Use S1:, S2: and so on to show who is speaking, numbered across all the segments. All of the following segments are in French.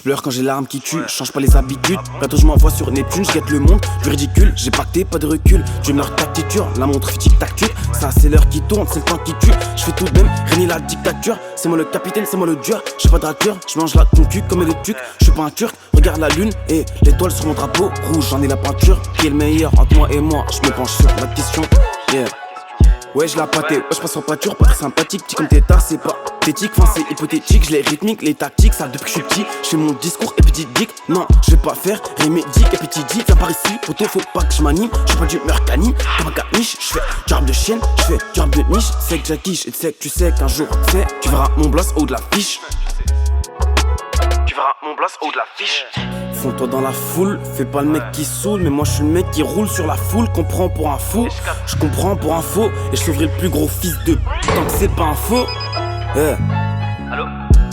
S1: pleure quand j'ai l'arme qui tue, change pas les habitudes. Bientôt je m'envoie sur Neptune, je guette le monde du ridicule. J'ai pacté, pas de recul, je meurs tactiture. La montre fait tic-tac-tuc, ça c'est l'heure qui tourne, c'est le temps qui tue. Je fais tout de même, régner la dictature. C'est moi le capitaine, c'est moi le dur. J'ai pas de rature, je mange la concu comme le tuc. Je suis pas un turc, regarde la lune et l'étoile sur mon drapeau rouge, j'en ai la peinture. Qui est le meilleur entre moi et moi? Je me penche sur la question, yeah. Ouais, je la pâté, ouais, je passe en pâture, pas très sympathique. Petit comme tétard, c'est pas thétique, enfin c'est hypothétique. Je les rythmique, les tactiques, ça depuis que je suis petit. Je fais mon discours épididique, non, je vais pas faire rémédique. Épitidique, viens par ici, poto, faut pas que je m'anime. Je suis pas d'humeur canine, comme un caniche. Je fais du rap de chienne, je fais du rap de niche. C'est que j'acquiche et c'est que tu sais qu'un jour, tu verras mon blast haut de la fiche. Tu verras mon blast haut de la fiche. Fonds-toi dans la foule, fais pas le mec qui saoule. Mais moi je suis le mec qui roule sur la foule. Comprends pour un fou, je comprends pour un faux. Et je sauverai le plus gros fils de tant que c'est pas un faux.
S2: Allô?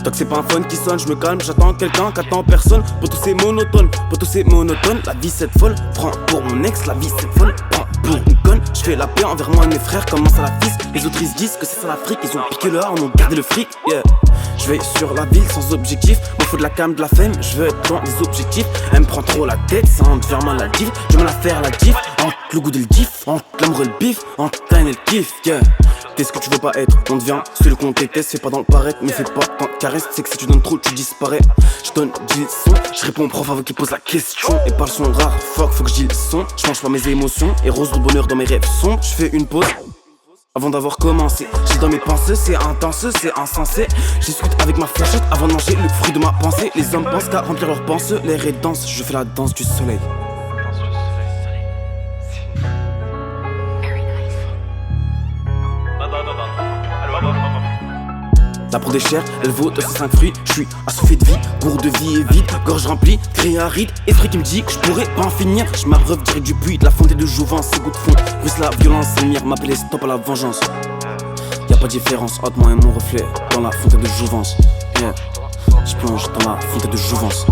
S1: Tant que c'est pas un phone qui sonne, je me calme, j'attends quelqu'un qu'attend personne. Pour tous c'est monotone, pour tous c'est monotone. La vie c'est folle, prends pour mon ex, la vie c'est folle, prends pour une conne. Je fais la paix envers moi et mes frères, commence à la fils. Les autres ils se disent que c'est ça l'Afrique, ils ont piqué le A, on a gardé le fric, yeah. Je vais sur la ville sans objectif, m'en faut de la cam, de la fame, je veux être dans les objectifs. Elle me prend trop la tête, ça en devient maladif. Je vais me la faire la diff, entre le goût et le diff, entre l'amour et le bif, entre Time et le kiff, yeah. T'es ce que tu veux pas être, on devient celui qu'on déteste. Fais pas dans le paraître, mais fais pas tant de caresses. C'est que si tu donnes trop, tu disparais. Je donne 10 leçons, je réponds au prof avant qu'il pose la question. Et par le son rare, faut que je dise le son. Je mange pas mes émotions, et rose de bonheur dans mes rêves sombres. Je fais une pause avant d'avoir commencé. J'ai dans mes pensées, c'est intense, c'est insensé. Je discute avec ma flashette avant de manger le fruit de ma pensée. Les hommes pensent qu'à remplir leurs pensées, l'air est dense, je fais la danse du soleil. La pro des chairs, elle vaut de ces 5 fruits. Je suis assoiffé de vie, gourde de vie est vide. Gorge remplie, cri aride, esprit qui me dit que je pourrais pas en finir. Je m'abreuve direct du puits, de la fontaine de jouvence. Ces gouttes de fond, ruisse la violence, c'est mire, m'appeler stop à la vengeance. Y'a pas de différence entre moi et mon reflet dans la fontaine de jouvence, yeah. Je plonge dans la fontaine de jouvence.